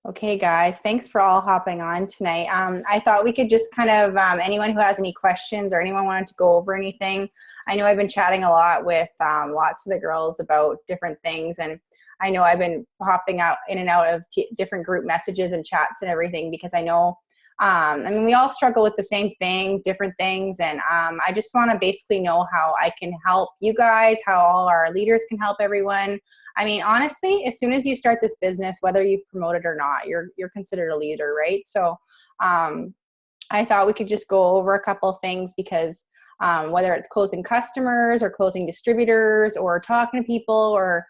Okay, guys, thanks for all hopping on tonight. I thought we could just kind of, anyone who has any questions or anyone wanted to go over anything. I know I've been chatting a lot with lots of the girls about different things, and I know I've been hopping out in and out of different group messages and chats and everything because I know, I mean, we all struggle with the same things, different things, and I just want to basically know how I can help you guys, how all our leaders can help everyone. I mean, honestly, as soon as you start this business, whether you've promoted or not, you're considered a leader, right? So I thought we could just go over a couple of things because whether it's closing customers or closing distributors or talking to people or,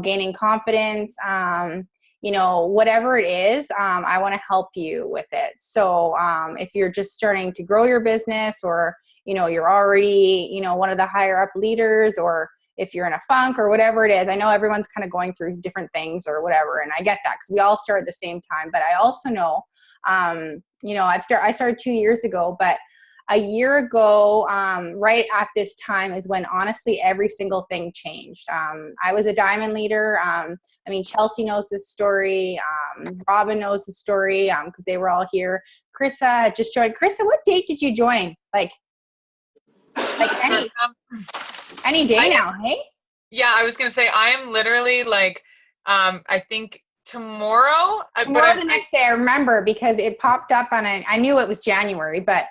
gaining confidence, whatever it is, I want to help you with it. So if you're just starting to grow your business or, you're already, one of the higher up leaders, or if you're in a funk or whatever it is, I know everyone's kind of going through different things or whatever. And I get that because we all start at the same time. But I also know, I started 2 years ago, but a year ago, right at this time is when honestly every single thing changed. I was a diamond leader. Chelsea knows this story. Robin knows the story because they were all here. Krista had just joined. Krista, what date did you join? Like any day now, hey? Yeah, I was going to say, I am literally like, I think tomorrow. The next day, I remember because it popped up I knew it was January, but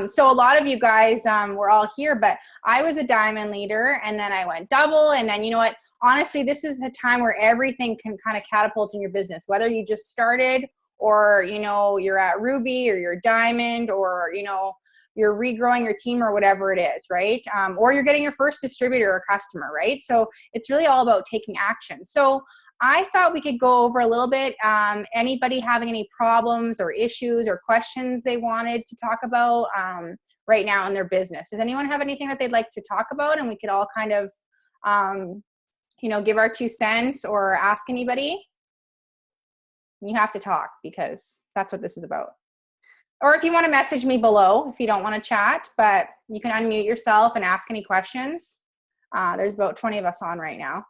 so a lot of you guys were all here, but I was a diamond leader and then I went double. And then, you know what, honestly, this is the time where everything can kind of catapult in your business, whether you just started or, you're at Ruby or you're diamond or, you're regrowing your team or whatever it is, right? Or you're getting your first distributor or customer, right? So it's really all about taking action. So I thought we could go over a little bit. Anybody having any problems or issues or questions they wanted to talk about right now in their business? Does anyone have anything that they'd like to talk about? And we could all kind of, give our 2 cents or ask anybody. You have to talk because that's what this is about. Or if you want to message me below, if you don't want to chat, but you can unmute yourself and ask any questions. There's about 20 of us on right now.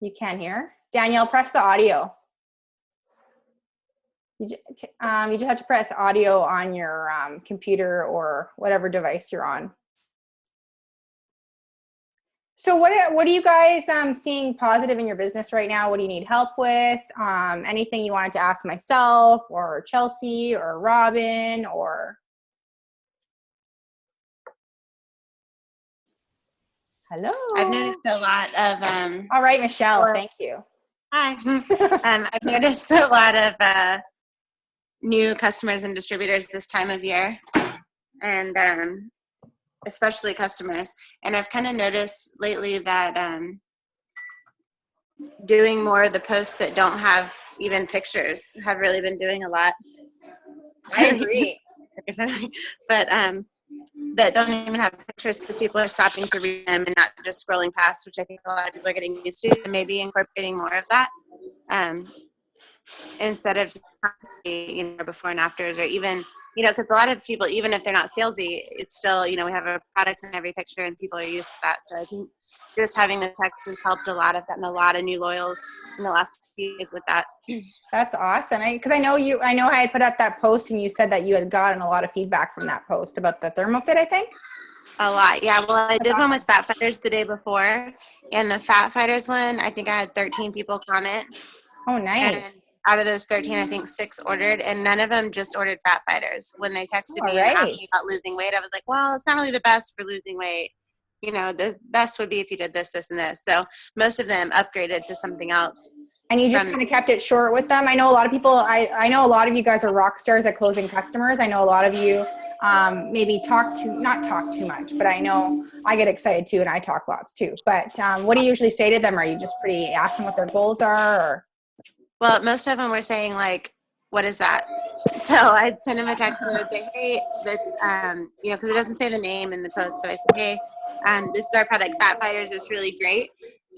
You can hear. Danielle, press the audio. You just have to press audio on your computer or whatever device you're on. So what are you guys seeing positive in your business right now? What do you need help with? Anything you wanted to ask myself or Chelsea or Robin or? Hello. I've noticed a lot of. All right, Michelle, thank you. Hi. I've noticed a lot of new customers and distributors this time of year, and especially customers. And I've kind of noticed lately that doing more of the posts that don't have even pictures have really been doing a lot. I agree. But that don't even have pictures because people are stopping to read them and not just scrolling past, which I think a lot of people are getting used to, and maybe incorporating more of that instead of constantly, before and afters, or even, because a lot of people, even if they're not salesy, it's still, we have a product in every picture and people are used to that. So I think just having the text has helped a lot. I've gotten a lot of new loyals in the last few days with that. That's awesome. Because I know I had put up that post and you said that you had gotten a lot of feedback from that post about the ThermoFit, I think. A lot. Yeah. Well, I did one with Fat Fighters the day before, and the Fat Fighters one, I think I had 13 people comment. Oh, nice. And out of those 13, I think 6 ordered, and none of them just ordered Fat Fighters. When they texted me and asked me about losing weight, I was like, well, it's not really the best for losing weight. The best would be if you did this, this, and this. So most of them upgraded to something else. And you just kind of kept it short with them. I know a lot of people, I know a lot of you guys are rock stars at closing customers. I know a lot of you maybe not talk too much, but I know I get excited too and I talk lots too. But what do you usually say to them? Are you just pretty asking what their goals are? Or? Well, most of them were saying like, what is that? So I'd send them a text and I would say, hey, that's, because it doesn't say the name in the post. So I said, hey, this is our product, Fat Fighters. It's really great.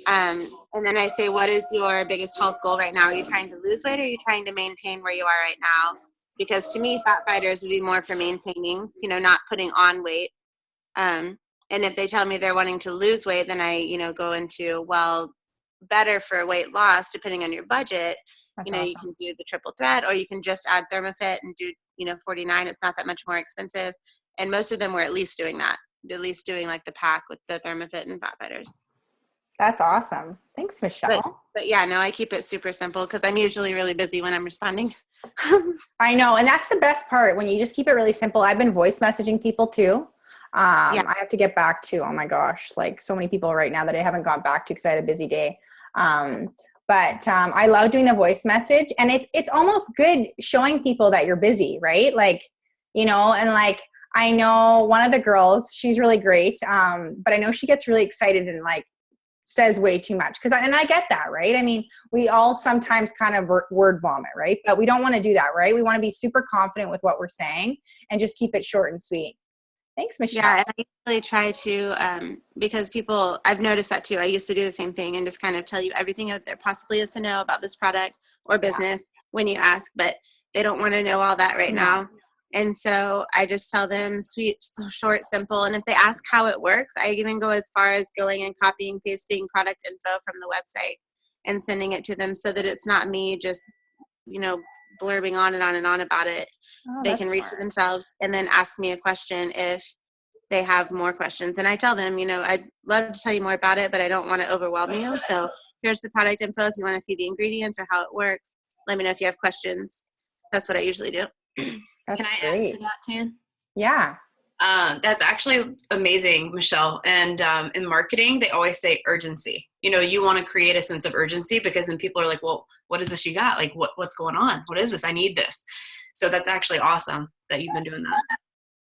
And then I say, what is your biggest health goal right now? Are you trying to lose weight or are you trying to maintain where you are right now? Because to me, Fat Fighters would be more for maintaining, not putting on weight. And if they tell me they're wanting to lose weight, then I, go into, well, better for weight loss, depending on your budget, That's you know, you awesome. can do the triple thread, or you can just add ThermoFit and do, you know, 49. It's not that much more expensive. And most of them were at least doing that, at least doing like the pack with the ThermoFit and Fat Fighters. That's awesome. Thanks, Michelle. But yeah, no, I keep it super simple because I'm usually really busy when I'm responding. I know. And that's the best part when you just keep it really simple. I've been voice messaging people too. Yeah. I have to get back to, oh my gosh, like so many people right now that I haven't got back to because I had a busy day. But I love doing the voice message, and it's almost good showing people that you're busy, right? Like, you know, and like, I know one of the girls, she's really great. But I know she gets really excited and like says way too much. And I get that, right? I mean, we all sometimes kind of word vomit, right? But we don't want to do that, right? We want to be super confident with what we're saying and just keep it short and sweet. Thanks, Michelle. Yeah, and I usually try to, because people, I've noticed that too. I used to do the same thing and just kind of tell you everything there possibly is to know about this product or business when you ask, but they don't want to know all that right now. And so I just tell them sweet, short, simple. And if they ask how it works, I even go as far as going and copying, pasting product info from the website and sending it to them so that it's not me just, you know, blurbing on and on and on about it. They can read for themselves and then ask me a question if they have more questions. And I tell them, you know, I'd love to tell you more about it, but I don't want to overwhelm you. So here's the product info. If you want to see the ingredients or how it works, let me know if you have questions. That's what I usually do. That's Can I great. add to that, Tan? Yeah. That's actually amazing, Michelle. And in marketing, they always say urgency. You know, you want to create a sense of urgency because then people are like, well, what is this you got? Like, what's going on? What is this? I need this. So that's actually awesome that you've been doing that.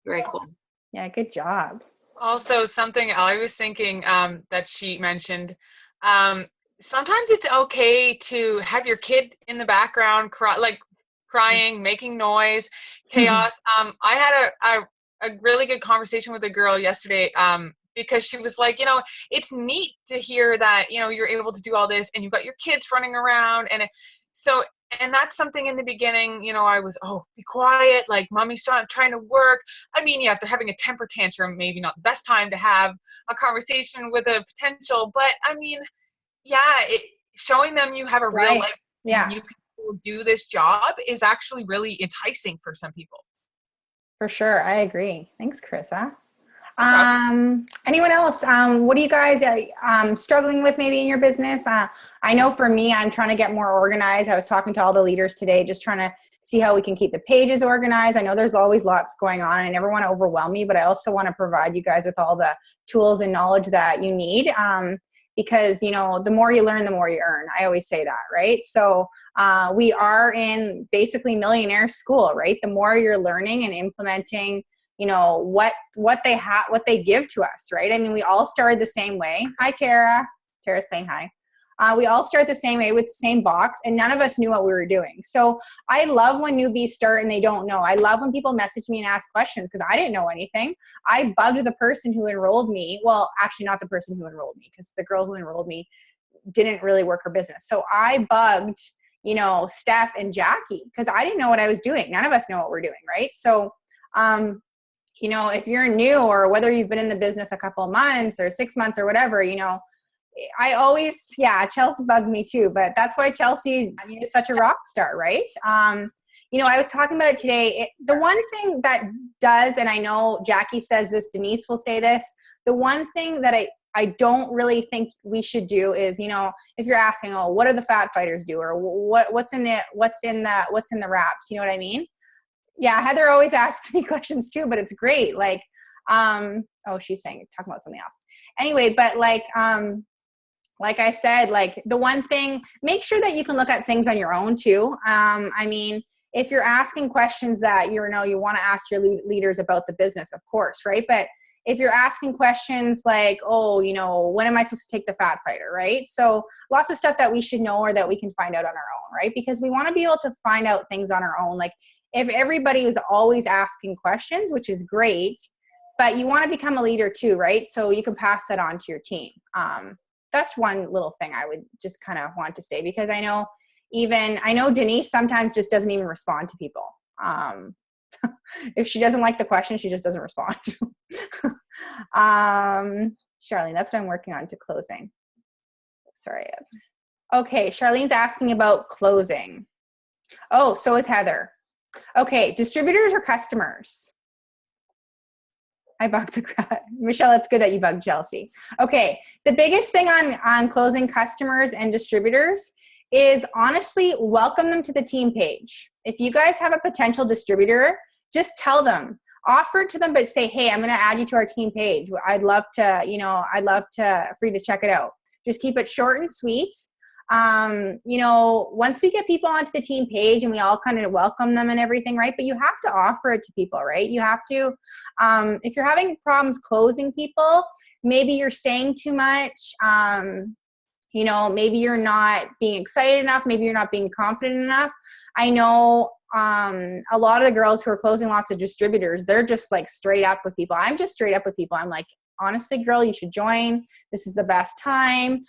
Very cool. Yeah, good job. Also, something I was thinking that she mentioned, sometimes it's okay to have your kid in the background crying, making noise, chaos. I had a really good conversation with a girl yesterday because she was like, you know, it's neat to hear that, you know, you're able to do all this and you've got your kids running around. And that's something in the beginning, you know, I was, oh, be quiet, like mommy's trying to work. I mean, yeah, if they're having a temper tantrum, maybe not the best time to have a conversation with a potential, but I mean, yeah, showing them you have a real life, and you can do this job is actually really enticing for some people. For sure. I agree. Thanks, Carissa. Anyone else? What are you guys struggling with maybe in your business? I know for me, I'm trying to get more organized. I was talking to all the leaders today, just trying to see how we can keep the pages organized. I know there's always lots going on. I never want to overwhelm you, but I also want to provide you guys with all the tools and knowledge that you need. Because, you know, the more you learn, the more you earn. I always say that, right? So we are in basically millionaire school, right? The more you're learning and implementing, you know, what they give to us, right? I mean, we all started the same way. Hi, Tara. Tara's saying hi. We all start the same way with the same box, and none of us knew what we were doing. So I love when newbies start and they don't know. I love when people message me and ask questions because I didn't know anything. I bugged the person who enrolled me. Well, actually not the person who enrolled me, because the girl who enrolled me didn't really work her business. So I bugged, you know, Steph and Jackie because I didn't know what I was doing. None of us know what we're doing, right? So, you know, if you're new or whether you've been in the business a couple of months or 6 months or whatever, you know, I always, Chelsea bugged me too, but that's why Chelsea is such a rock star, right? You know, I was talking about it today. The one thing that does, and I know Jackie says this, Denise will say this, the one thing that I don't really think we should do is, you know, if you're asking, oh, what do the Fat Fighters do? Or what's in the wraps? You know what I mean? Yeah, Heather always asks me questions too, but it's great. Like, she's talking about something else. Anyway, but like I said, like the one thing, make sure that you can look at things on your own too. I mean, if you're asking questions that you want to ask your leaders about the business, of course, right? But if you're asking questions like, oh, you know, when am I supposed to take the Fat Fighter, right? So lots of stuff that we should know or that we can find out on our own, right? Because we want to be able to find out things on our own. Like if everybody was always asking questions, which is great, but you want to become a leader too, right? So you can pass that on to your team. That's one little thing I would just kind of want to say, because I know Denise sometimes just doesn't even respond to people. If she doesn't like the question, she just doesn't respond. Charlene, that's what I'm working on to closing. Sorry. Okay, Charlene's asking about closing. Oh, so is Heather. Okay, distributors or customers? I bugged the crowd. Michelle, it's good that you bugged Chelsea. Okay, the biggest thing on closing customers and distributors is honestly welcome them to the team page. If you guys have a potential distributor, just tell them, offer it to them, but say, hey, I'm going to add you to our team page. I'd love to, for you to check it out. Just keep it short and sweet. Once we get people onto the team page and we all kind of welcome them and everything, right? But you have to offer it to people, right? You have to, if you're having problems closing people, maybe you're saying too much, maybe you're not being excited enough, maybe you're not being confident enough. I know a lot of the girls who are closing lots of distributors, they're just like straight up with people. I'm just straight up with people. I'm like, honestly, girl, you should join. This is the best time.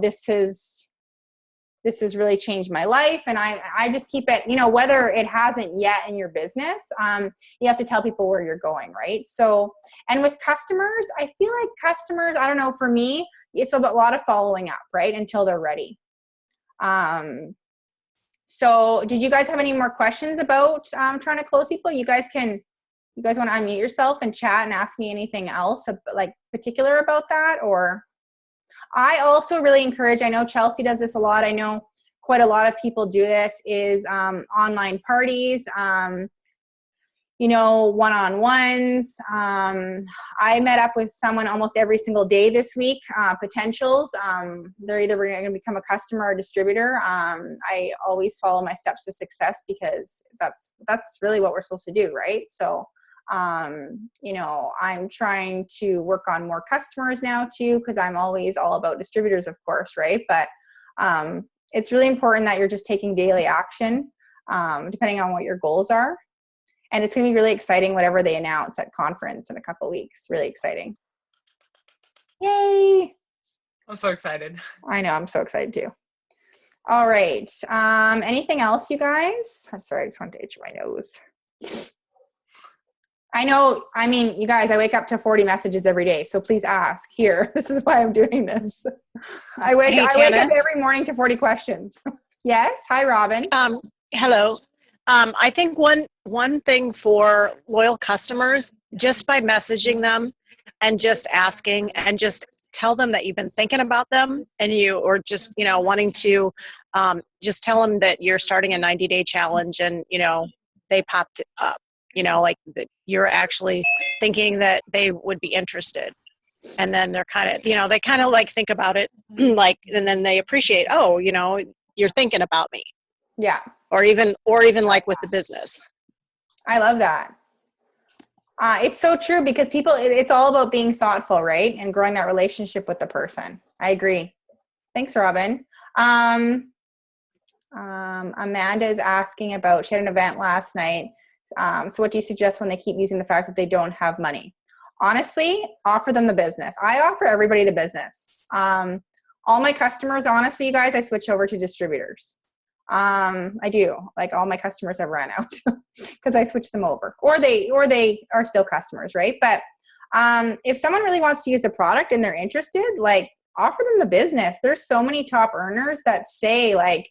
This has really changed my life. And I just keep it, whether it hasn't yet in your business, you have to tell people where you're going, right? So, and with customers, I feel like customers, I don't know, for me, it's a lot of following up, right? Until they're ready. So did you guys have any more questions about trying to close people? You guys want to unmute yourself and chat and ask me anything else like particular about that? Or I also really encourage, I know Chelsea does this a lot. I know quite a lot of people do this, is online parties, one-on-ones. I met up with someone almost every single day this week, potentials. They're either going to become a customer or a distributor. I always follow my steps to success because that's really what we're supposed to do, right? So, I'm trying to work on more customers now too, because I'm always all about distributors, of course, right? But it's really important that you're just taking daily action, depending on what your goals are. And it's going to be really exciting, whatever they announce at conference in a couple of weeks. Really exciting. Yay. I'm so excited. I know. I'm so excited too. All right. Anything else, you guys? I'm sorry. I just wanted to itch my nose. I know. I mean, you guys, I wake up to 40 messages every day. So please ask here. This is why I'm doing this. I wake up every morning to 40 questions. Yes. Hi, Robin. Hello. I think one thing for loyal customers, just by messaging them and just asking and just tell them that you've been thinking about them and or just, wanting to just tell them that you're starting a 90-day challenge and, they popped up, like that you're actually thinking that they would be interested. And then they're kind of, they kind of like think about it like, and then they appreciate, oh, you're thinking about me. Yeah. Or even like with the business. I love that. It's so true because it's all about being thoughtful, right? And growing that relationship with the person. I agree. Thanks, Robin. Amanda is asking about, she had an event last night. So what do you suggest when they keep using the fact that they don't have money? Honestly, offer them the business. I offer everybody the business. All my customers, honestly, you guys, I switch over to distributors. I do. Like all my customers have run out because I switched them over, or they are still customers, right? But if someone really wants to use the product and they're interested, like offer them the business. There's so many top earners that say like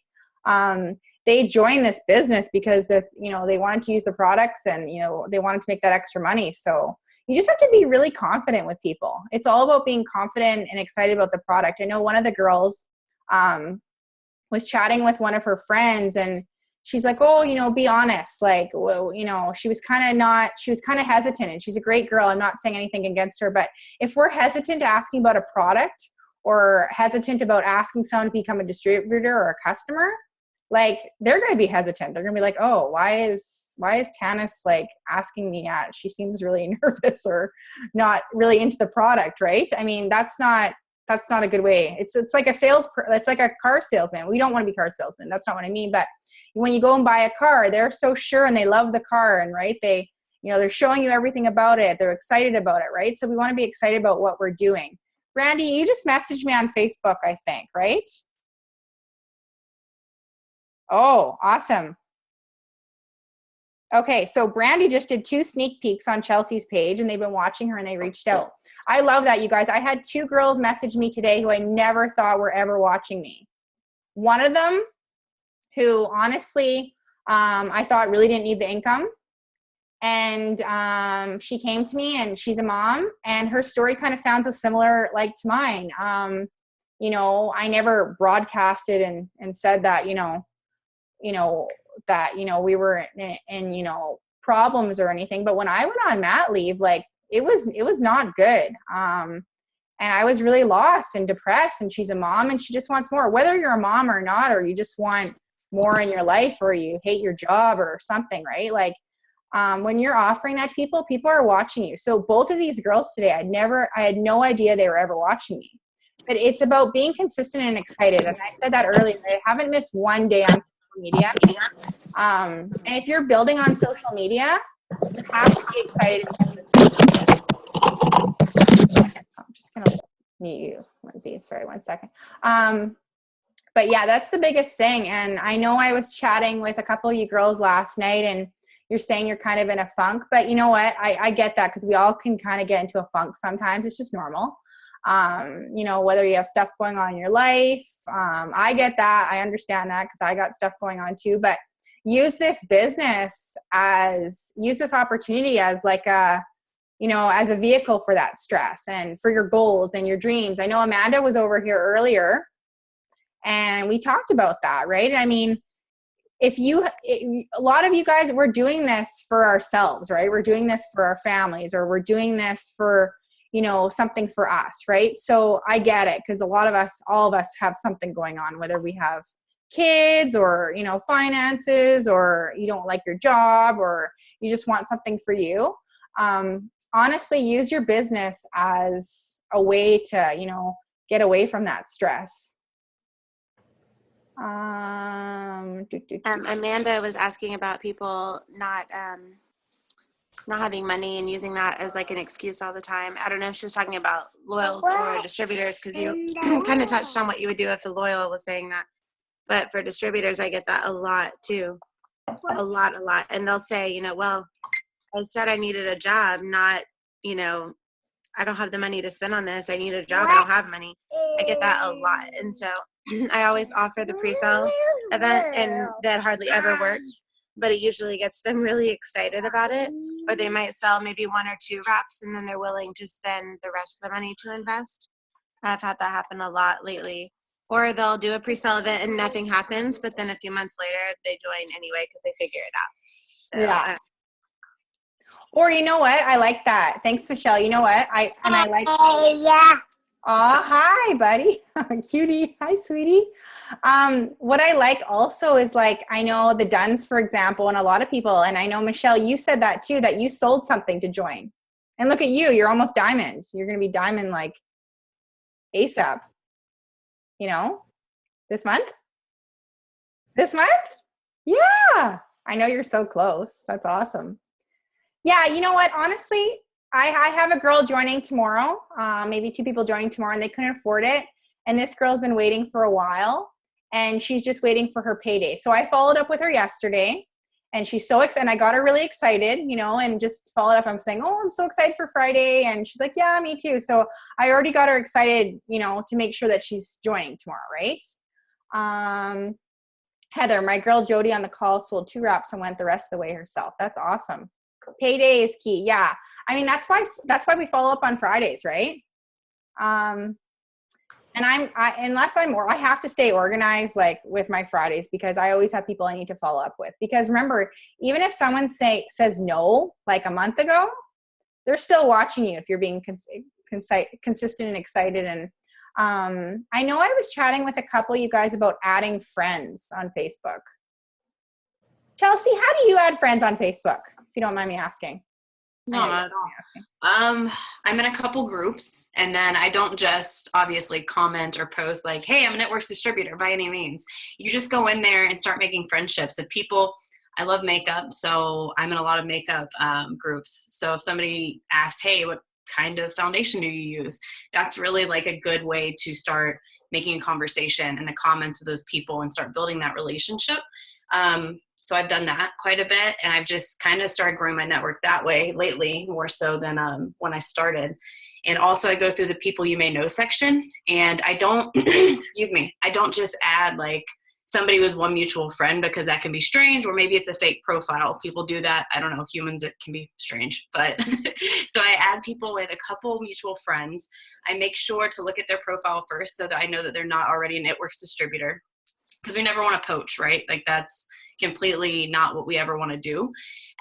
they join this business because they wanted to use the products and they wanted to make that extra money. So you just have to be really confident with people. It's all about being confident and excited about the product. I know one of the girls was chatting with one of her friends and she's like, oh, be honest. Like, well, she was kind of hesitant, and she's a great girl. I'm not saying anything against her, but if we're hesitant asking about a product or hesitant about asking someone to become a distributor or a customer, like they're going to be hesitant. They're going to be like, oh, why is Tanis like asking me that? She seems really nervous or not really into the product. Right. I mean, that's not a good way. It's like it's like a car salesman. We don't want to be car salesmen. That's not what I mean. But when you go and buy a car, they're so sure and they love the car, and right, they're showing you everything about it. They're excited about it, right? So we want to be excited about what we're doing. Randy, you just messaged me on Facebook, I think, right? Oh, awesome. Okay, so Brandy just did 2 sneak peeks on Chelsea's page, and they've been watching her and they reached out. I love that, you guys. I had 2 girls message me today who I never thought were ever watching me. One of them, who honestly I thought really didn't need the income, and she came to me, and she's a mom, and her story kind of sounds similar like to mine. You know, I never broadcasted and said that, that, we were in problems or anything. But when I went on mat leave, like it was not good. And I was really lost and depressed, and she's a mom and she just wants more, whether you're a mom or not, or you just want more in your life, or you hate your job or something, right? Like, when you're offering that to people are watching you. So both of these girls today, I had no idea they were ever watching me. But it's about being consistent and excited. And I said that earlier. I haven't missed one day on social media. And if you're building on social media, you have to be excited and consistent. I'm just going to mute you, Lindsay. Sorry, 1 second. But yeah, that's the biggest thing. And I know I was chatting with a couple of you girls last night, and you're saying you're kind of in a funk. But you know what? I get that, because we all can kind of get into a funk sometimes. It's just normal. Whether you have stuff going on in your life. I get that. I understand that, because I got stuff going on too. But use this opportunity as like as a vehicle for that stress and for your goals and your dreams. I know Amanda was over here earlier and we talked about that, right? I mean, a lot of you guys, we're doing this for ourselves, right? We're doing this for our families, or we're doing this for, something for us, right? So I get it, because all of us have something going on, whether we have kids or, finances, or you don't like your job, or you just want something for you. Honestly, use your business as a way to, get away from that stress. Amanda was asking about people not having money and using that as like an excuse all the time. I don't know if she was talking about loyals or distributors, because you kind of touched on what you would do if a loyal was saying that. But for distributors, I get that a lot too. A lot. And they'll say, well, I said I needed a job, not, I don't have the money to spend on this. I need a job. I don't have money. I get that a lot. And so I always offer the pre-sale event, and that hardly ever works, but it usually gets them really excited about it. Or they might sell maybe 1 or 2 wraps, and then they're willing to spend the rest of the money to invest. I've had that happen a lot lately. Or they'll do a pre-sale event and nothing happens, but then a few months later they join anyway because they figure it out. So, yeah. Or you know what? I like that. Thanks, Michelle. You know what? I like. Yeah. Oh, hi, buddy. Cutie. Hi, sweetie. What I like also is, like, I know the Duns, for example, and a lot of people, and I know, Michelle, you said that too, that you sold something to join. And look at you. You're almost diamond. You're going to be diamond like ASAP. This month? Yeah. I know you're so close. That's awesome. Yeah, you know what? Honestly, I have a girl joining tomorrow, maybe 2 people joining tomorrow, and they couldn't afford it. And this girl's been waiting for a while, and she's just waiting for her payday. So I followed up with her yesterday, and she's so excited. And I got her really excited, and just followed up. I'm saying, oh, I'm so excited for Friday. And she's like, yeah, me too. So I already got her excited, to make sure that she's joining tomorrow, right? Heather, my girl Jody on the call sold 2 wraps and went the rest of the way herself. That's awesome. Payday is key. Yeah. I mean, that's why we follow up on Fridays, right? And I have to stay organized, like, with my Fridays, because I always have people I need to follow up with. Because remember, even if someone says no, like a month ago, they're still watching you if you're being consistent and excited. And I know I was chatting with a couple of you guys about adding friends on Facebook. Chelsea, how do you add friends on Facebook, if you don't mind me asking? No, not at all. I'm in a couple groups, and then I don't just obviously comment or post like, hey, I'm a Knitworks distributor by any means. You just go in there and start making friendships. I love makeup, so I'm in a lot of makeup groups. So if somebody asks, hey, what kind of foundation do you use? That's really like a good way to start making a conversation in the comments with those people and start building that relationship. So I've done that quite a bit, and I've just kind of started growing my network that way lately, more so than when I started. And also I go through the people you may know section, and I don't, excuse me, I don't just add like somebody with one mutual friend, because that can be strange, or maybe it's a fake profile. People do that. I don't know, humans, it can be strange, but so I add people with a couple mutual friends. I make sure to look at their profile first so that I know that they're not already a Knitworks distributor, because we never want to poach, right? Like that's completely not what we ever want to do.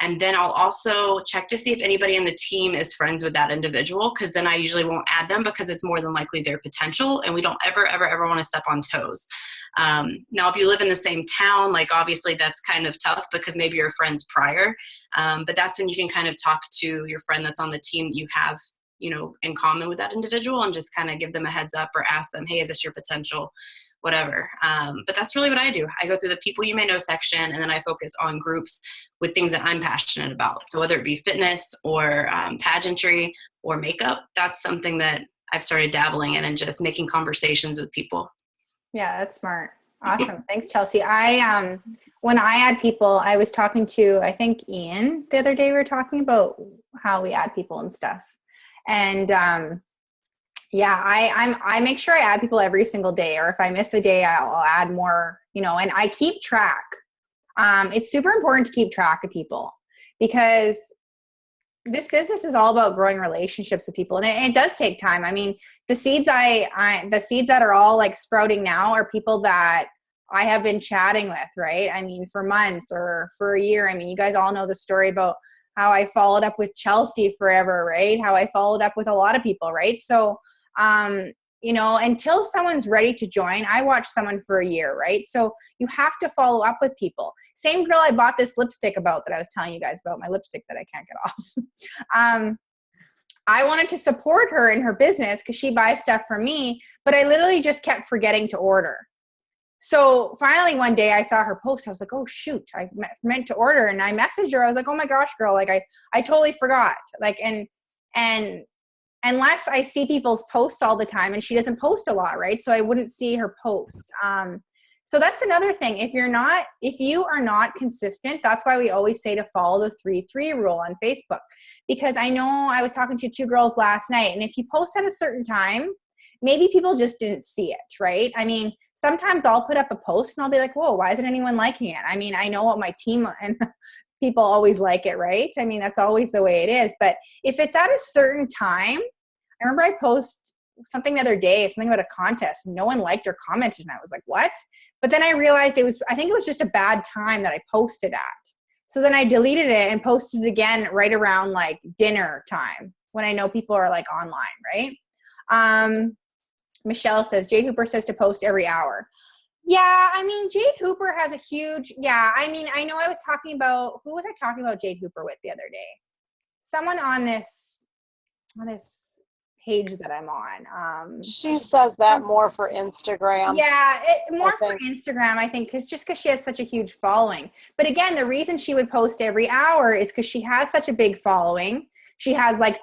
And then I'll also check to see if anybody in the team is friends with that individual, because then I usually won't add them, because it's more than likely their potential, and we don't ever want to step on toes. Now, if you live in the same town, like obviously that's kind of tough, because maybe you're friends prior, but that's when you can kind of talk to your friend that's on the team that you have, you know, in common with that individual, and just kind of give them a heads up or ask them, hey, is this your potential? Whatever. But that's really what I do. I go through the people you may know section, and then I focus on groups with things that I'm passionate about. So whether it be fitness or pageantry or makeup, that's something that I've started dabbling in and just making conversations with people. Yeah, that's smart. Awesome. Thanks, Chelsea. I when I add people, I was talking to, I think, Ian the other day. We were talking about how we add people and stuff. And yeah, I make sure I add people every single day, or if I miss a day, I'll add more, you know, and I keep track. It's super important to keep track of people, because this business is all about growing relationships with people, and it does take time. I mean, the seeds the seeds that are all like sprouting now are people that I have been chatting with, right? I mean, for months or for a year. I mean, you guys all know the story about how I followed up with Chelsea forever, right? How I followed up with a lot of people, right? So, you know, until someone's ready to join, I watch someone for a year, right? So you have to follow up with people. Same girl I bought this lipstick about that I was telling you guys about, my lipstick that I can't get off. I wanted to support her in her business because she buys stuff from me, but I literally just kept forgetting to order. So finally one day I saw her post. I was like, oh shoot, I meant to order. And I messaged her. I was like, oh my gosh, girl, like I totally forgot. Like, and unless I see people's posts all the time, and she doesn't post a lot, right? So I wouldn't see her posts. So that's another thing. If you are not consistent, that's why we always say to follow the 3-3 rule on Facebook. Because I know I was talking to 2 girls last night, and if you post at a certain time, maybe people just didn't see it, right? I mean, sometimes I'll put up a post and I'll be like, whoa, why isn't anyone liking it? I mean, I know what my team and people always like it, right? I mean, that's always the way it is. But if it's at a certain time, I remember I posted something the other day, something about a contest. No one liked or commented, and I was like, what? But then I realized I think it was just a bad time that I posted at. So then I deleted it and posted it again right around like dinner time when I know people are like online, right? Michelle says, Jade Hooper says to post every hour. Yeah, I mean, Jade Hooper has a huge, I mean, I know I was talking about, who was I talking about Jade Hooper with the other day? Someone on this page that I'm on. She says that more for Instagram. Yeah, more for Instagram, I think, because she has such a huge following. But again, the reason she would post every hour is because she has such a big following. She has like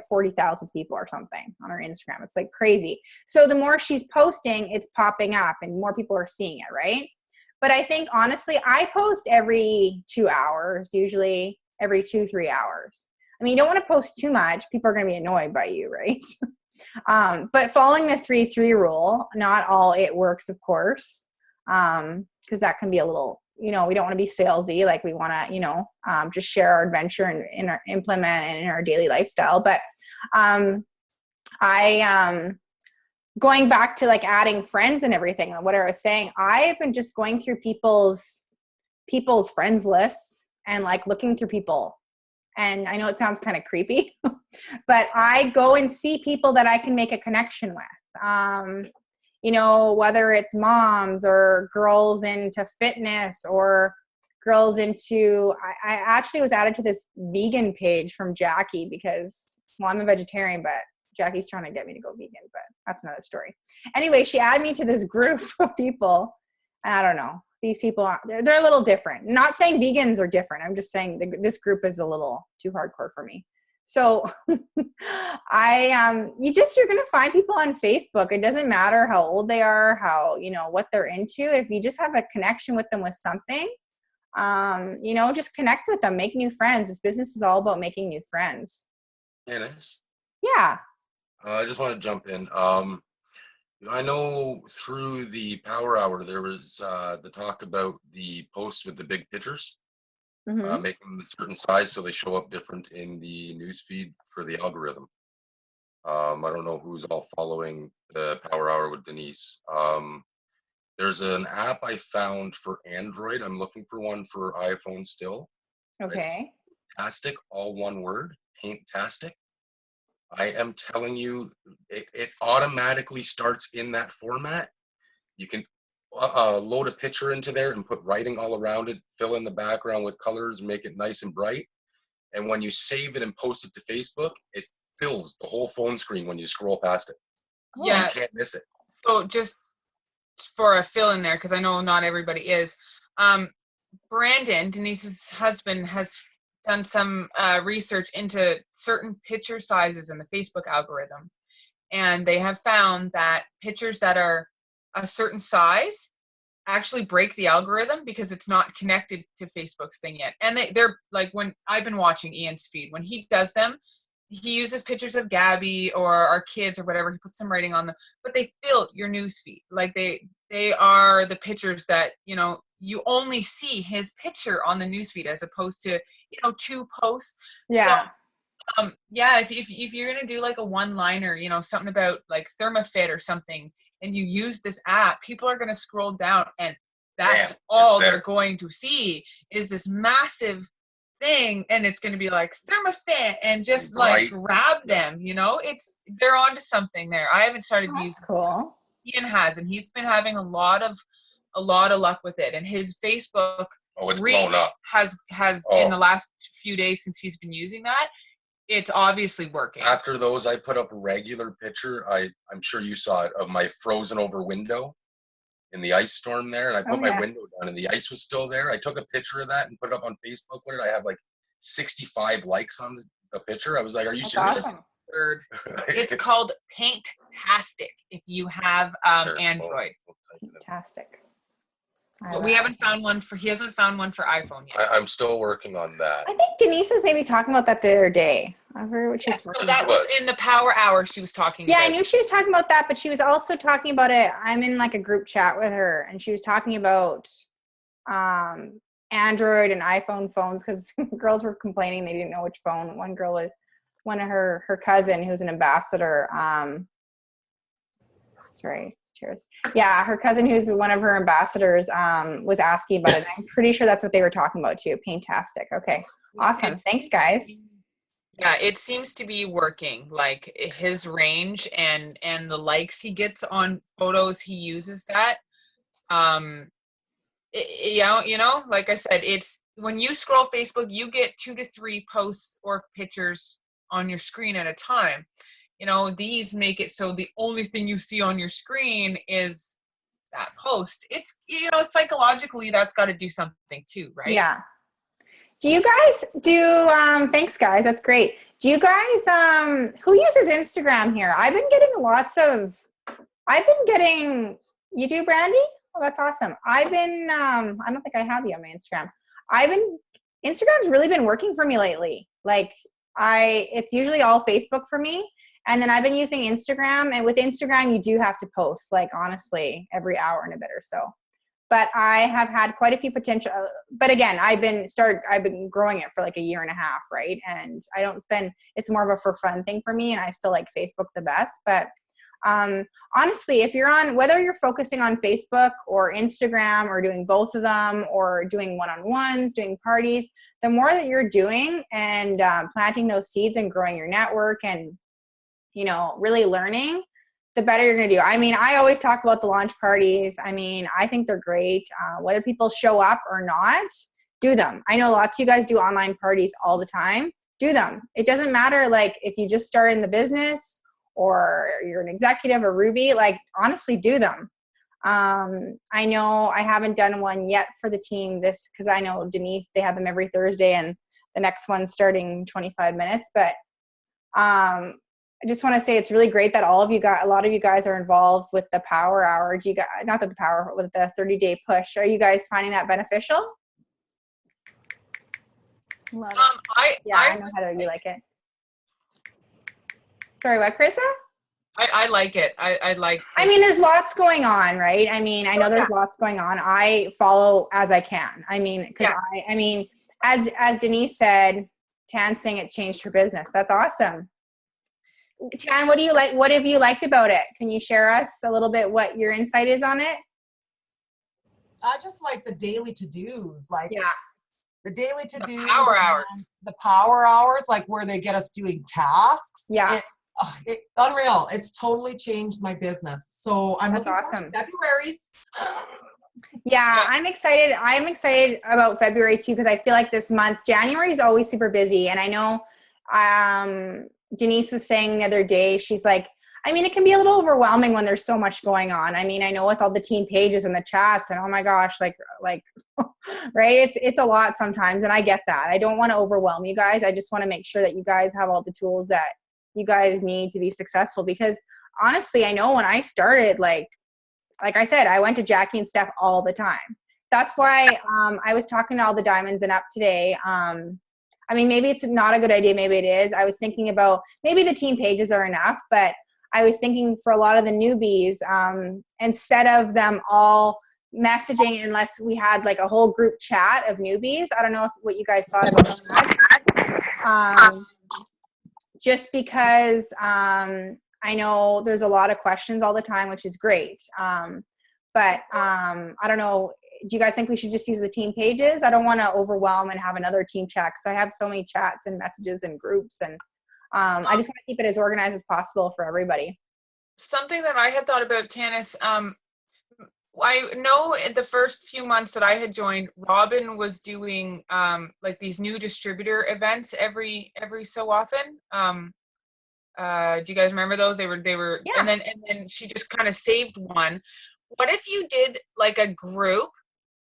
40,000 people or something on her Instagram. It's like crazy. So the more she's posting, it's popping up and more people are seeing it, right? But I think honestly, I post every 2 hours, usually every 2-3 hours. I mean, you don't want to post too much. People are going to be annoyed by you, right? But following the 3-3 rule, not all it works, of course, because that can be a little, you know, we don't want to be salesy. Like we want to, you know, just share our adventure and implement it in our daily lifestyle. But going back to like adding friends and everything, what I was saying, I've been just going through people's friends lists and like looking through people. And I know it sounds kind of creepy, but I go and see people that I can make a connection with. You know, whether it's moms or girls into fitness or girls into, I actually was added to this vegan page from Jackie because, well, I'm a vegetarian, but Jackie's trying to get me to go vegan, but that's another story. Anyway, she added me to this group of people. And I don't know. These people they're a little different. Not saying vegans are different. I'm just saying this group is a little too hardcore for me. So you're going to find people on Facebook. It doesn't matter how old they are, how, you know, what they're into. If you just have a connection with them with something, You know, just connect with them, make new friends. This business is all about making new friends. Yeah, nice. Yeah. I just want to jump in. I know through the Power Hour there was the talk about the posts with the big pictures, Mm-hmm. make them a certain size so they show up different in the news feed for the algorithm. I don't know who's all following the Power Hour with Denise. There's an app I found for Android. I'm looking for one for iPhone still. It's Okay. Paintastic, all one word, Paintastic. I am telling you, it automatically starts in that format. You can load a picture into there and put writing all around it, fill in the background with colors, make it nice and bright. And when you save it and post it to Facebook, it fills the whole phone screen when you scroll past it. Yeah. You can't miss it. So just for a fill in there, because I know not everybody is, Brandon, Denise's husband, has done some research into certain picture sizes in the Facebook algorithm. And they have found that pictures that are a certain size actually break the algorithm because it's not connected to Facebook's thing yet. And they're like, when I've been watching Ian's feed, when he does them, he uses pictures of Gabby or our kids or whatever. He puts some writing on them, but they fill your news feed. Like they are the pictures that, you know, you only see his picture on the news feed as opposed to, you know, 2 posts. Yeah. So, yeah, if you're gonna do like a one-liner, you know, something about like ThermaFit or something, and you use this app, people are gonna scroll down, and that's all they're going to see is this massive thing, and it's gonna be like ThermaFit, and just like grab them. You know, they're onto something there. I haven't started That's using. cool. Ian has, and he's been having a lot of luck with it, and his Facebook reach has in the last few days since he's been using that, it's obviously working. After those, I put up a regular picture. I'm sure you saw it, of my frozen over window in the ice storm there, and I put my window down, and the ice was still there. I took a picture of that and put it up on Facebook with it. I have like 65 likes on the picture. I was like, "Are you serious?" Awesome. It's called Paintastic if you have Android. Fantastic. But he hasn't found one for iPhone yet. I'm still working on that. I think Denise was maybe talking about that the other day. I heard what she's talking about. That was in the Power Hour she was talking about. Yeah, I knew she was talking about that, but she was also talking about it. I'm in like a group chat with her, and she was talking about Android and iPhone phones because girls were complaining they didn't know which phone. One girl was one of her cousin who's an ambassador. Sorry. Cheers. Yeah, her cousin, who's one of her ambassadors, was asking about it. I'm pretty sure that's what they were talking about too. Paintastic. Okay, awesome. Thanks, guys. Yeah, it seems to be working. Like his range and the likes he gets on photos, he uses that. You know, like I said, it's when you scroll Facebook, you get 2 to 3 posts or pictures on your screen at a time. You know, these make it so the only thing you see on your screen is that post. It's, you know, psychologically that's got to do something too, right? Yeah. Do you guys do, thanks guys, that's great. Do you guys, who uses Instagram here? I've been getting, you do, Brandy? Oh, that's awesome. I don't think I have you on my Instagram. Instagram's really been working for me lately. Like it's usually all Facebook for me. And then I've been using Instagram, and with Instagram, you do have to post, like, honestly, every hour and a bit or so. But I have had quite a few potential, but again, I've been growing it for like a year and a half, right? And it's more of a for fun thing for me, and I still like Facebook the best. But honestly, if you're whether you're focusing on Facebook or Instagram or doing both of them or doing one-on-ones, doing parties, the more that you're doing and planting those seeds and growing your network and, you know, really learning, the better you're going to do. I mean, I always talk about the launch parties. I mean, I think they're great. Whether people show up or not, do them. I know lots of you guys do online parties all the time. Do them. It doesn't matter, like, if you just started in the business or you're an executive or Ruby, like, honestly, do them. I know I haven't done one yet for the team because I know Denise, they have them every Thursday and the next one's starting 25 minutes. But I just want to say it's really great that a lot of you guys are involved with the Power Hour. With the 30-day push. Are you guys finding that beneficial? Love it. I Yeah, I know, Heather, you like it. Sorry, what, Carissa? I like it. I like. I mean, there's lots going on, right? I mean, I know there's lots going on. I follow as I can. I mean, because I mean, as Denise said, Tan saying it changed her business. That's awesome. Tan, what do you like? What have you liked about it? Can you share us a little bit what your insight is on it? I just like the daily to-dos, like the daily to-dos. The power hours. The power hours, like where they get us doing tasks. Yeah. Unreal. It's totally changed my business. So I'm That's looking forward awesome. to February's. Yeah, I'm excited. I'm excited about February too, because I feel like this month, January is always super busy. And I know Denise was saying the other day, she's like, I mean, it can be a little overwhelming when there's so much going on. I mean, I know with all the team pages and the chats and oh my gosh, like, right. It's a lot sometimes. And I get that. I don't want to overwhelm you guys. I just want to make sure that you guys have all the tools that you guys need to be successful, because honestly, I know when I started, like I said, I went to Jackie and Steph all the time. That's why I was talking to all the diamonds and up today. I mean, maybe it's not a good idea. Maybe it is. I was thinking about maybe the team pages are enough, but I was thinking for a lot of the newbies, instead of them all messaging, unless we had like a whole group chat of newbies. I don't know what you guys thought about that. Just because I know there's a lot of questions all the time, which is great. But I don't know. Do you guys think we should just use the team pages? I don't want to overwhelm and have another team chat because I have so many chats and messages and groups, and I just want to keep it as organized as possible for everybody. Something that I had thought about, Tanis, I know in the first few months that I had joined, Robin was doing like these new distributor events every so often. Do you guys remember those? They were, Yeah. and then she just kind of saved one. What if you did like a group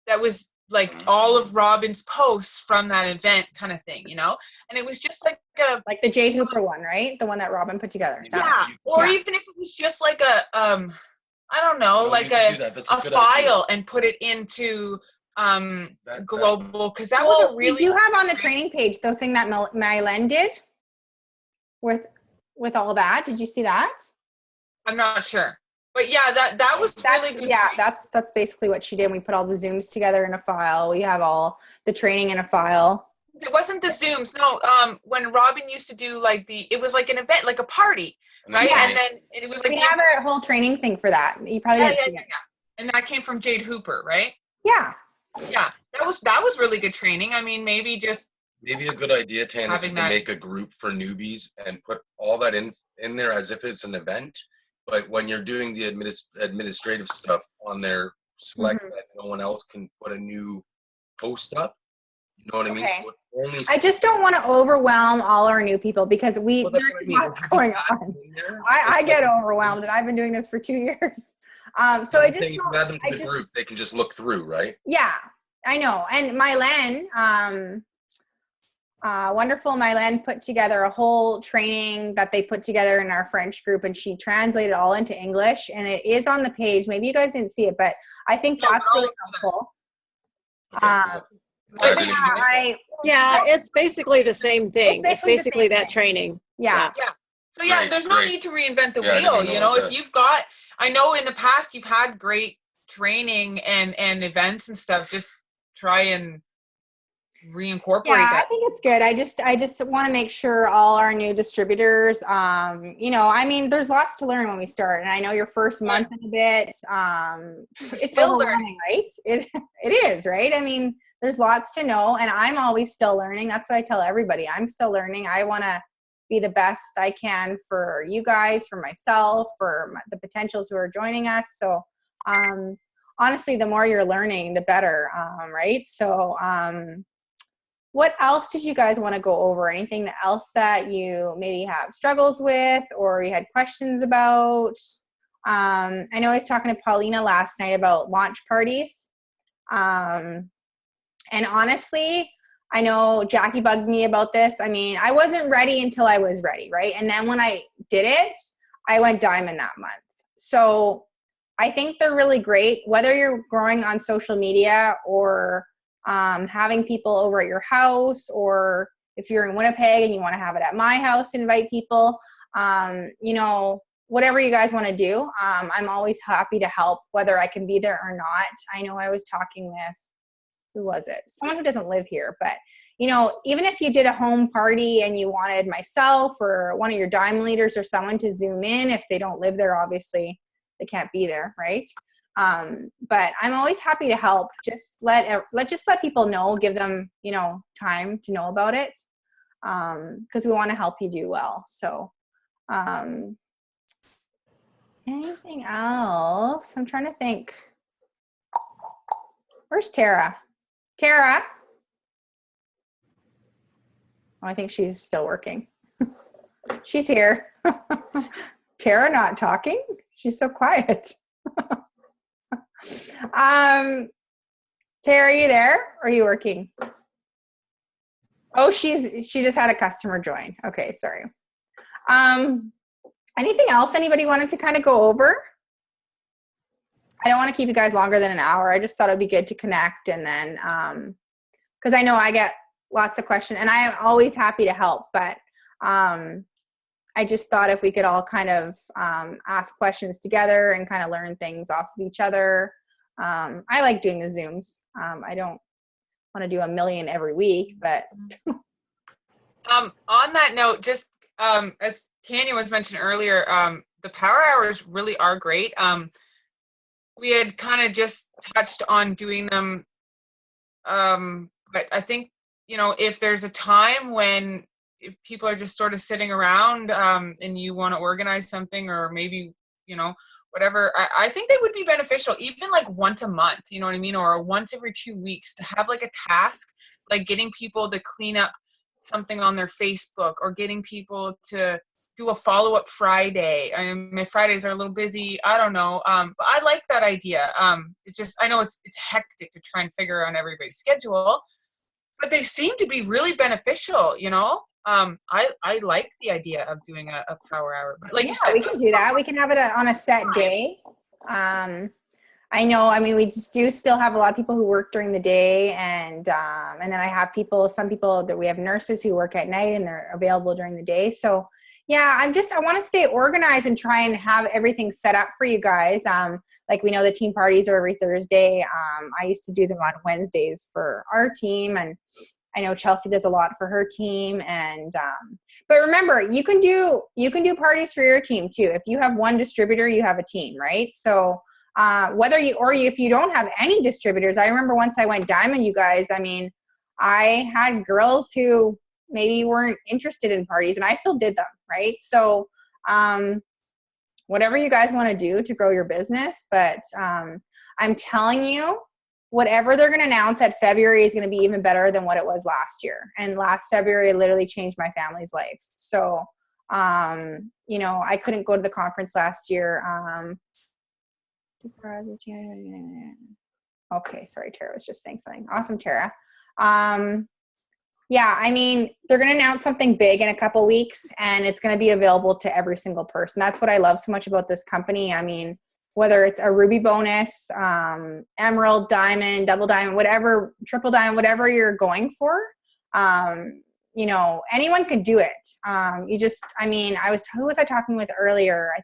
that was like all of Robin's posts from that event kind of thing, you know? And it was just like the Jade Hooper one, right? The one that Robin put together. Yeah. Or even if it was just like a I don't know, like a file and put it into global, because that was a really. We do have on the training page the thing that Mylen did with all that. Did you see that? I'm not sure, but yeah, that was really good. Yeah, that's basically what she did. We put all the Zooms together in a file. We have all the training in a file. It wasn't the Zooms, no. When Robin used to do like it was like an event, like a party, right? Yeah. And then it was like we have a whole training thing for that. You probably didn't see it. And that came from Jade Hooper, right? Yeah. Yeah, that was really good training. I mean, maybe a good idea, Tanis, is to make a group for newbies and put all that in there as if it's an event. But when you're doing the administrative stuff on there, select that no one else can put a new post up. You know what I mean? So I just don't want to overwhelm all our new people because there's lots going on. I get overwhelmed, and I've been doing this for 2 years. So I just don't. Add them to the group. They can just look through, right? Yeah, I know. And Mylen, wonderful Mylen, put together a whole training that they put together in our French group, and she translated it all into English, and it is on the page. Maybe you guys didn't see it, but I think that's really helpful. It's basically the same thing. It's basically that training. Yeah. So there's no need to reinvent the wheel. You know, if you've got, I know in the past you've had great training and events and stuff. Just try and reincorporate that. I think it's good. I just want to make sure all our new distributors, you know, I mean, there's lots to learn when we start, and I know your first month and a bit, it's still learning, right? It is, right? I mean, there's lots to know, and I'm always still learning. That's what I tell everybody. I'm still learning. I want to be the best I can for you guys, for myself, for the potentials who are joining us. So, honestly, the more you're learning, the better, right? So, what else did you guys want to go over? Anything else that you maybe have struggles with or you had questions about? I know I was talking to Paulina last night about launch parties. And honestly, I know Jackie bugged me about this. I mean, I wasn't ready until I was ready, right? And then when I did it, I went diamond that month. So I think they're really great, whether you're growing on social media or having people over at your house, or if you're in Winnipeg and you want to have it at my house, invite people, you know, whatever you guys want to do. I'm always happy to help, whether I can be there or not. I know I was talking with, who was it? Someone who doesn't live here, but you know, even if you did a home party and you wanted myself or one of your diamond leaders or someone to Zoom in, if they don't live there, obviously they can't be there, right? But I'm always happy to help. Just let people know, give them, you know, time to know about it, because we want to help you do well. So, anything else? I'm trying to think. Where's Tara? Tara? Oh, I think she's still working. She's here. Tara not talking? She's so quiet. Tara, are you there? Or are you working? Oh, she just had a customer join. Okay, sorry. Anything else anybody wanted to kind of go over? I don't want to keep you guys longer than an hour. I just thought it'd be good to connect, and then because I know I get lots of questions, and I am always happy to help, but I just thought if we could all kind of ask questions together and kind of learn things off of each other. I like doing the Zooms. I don't want to do a million every week, but. On that note, just as Tanya was mentioned earlier, the power hours really are great. We had kind of just touched on doing them, but I think, you know, if there's a time when if people are just sort of sitting around and you want to organize something, or maybe, you know, whatever, I think they would be beneficial, even like once a month, you know what I mean? Or once every 2 weeks, to have like a task, like getting people to clean up something on their Facebook, or getting people to do a follow-up Friday. I mean, my Fridays are a little busy. I don't know. But I like that idea. It's just, I know it's hectic to try and figure out everybody's schedule, but they seem to be really beneficial, you know? I like the idea of doing a power hour. But like you said, we can do that. We can have it on a set day. I know, I mean, we just do still have a lot of people who work during the day, and then I have some people that we have nurses who work at night and they're available during the day. So yeah, I want to stay organized and try and have everything set up for you guys. Like we know the team parties are every Thursday. I used to do them on Wednesdays for our team, and I know Chelsea does a lot for her team. And but remember, you can do parties for your team too. If you have one distributor, you have a team, right? So if you don't have any distributors, I remember once I went diamond, you guys, I mean, I had girls who maybe weren't interested in parties, and I still did them, right? So whatever you guys want to do to grow your business, but I'm telling you, whatever they're going to announce at February is going to be even better than what it was last year. And last February literally changed my family's life. So, you know, I couldn't go to the conference last year. Okay, sorry, Tara was just saying something. Awesome, Tara. Yeah, I mean, they're going to announce something big in a couple weeks, and it's going to be available to every single person. That's what I love so much about this company. I mean, whether it's a ruby bonus, emerald, diamond, double diamond, whatever, triple diamond, whatever you're going for, you know, anyone could do it. Who was I talking with earlier? I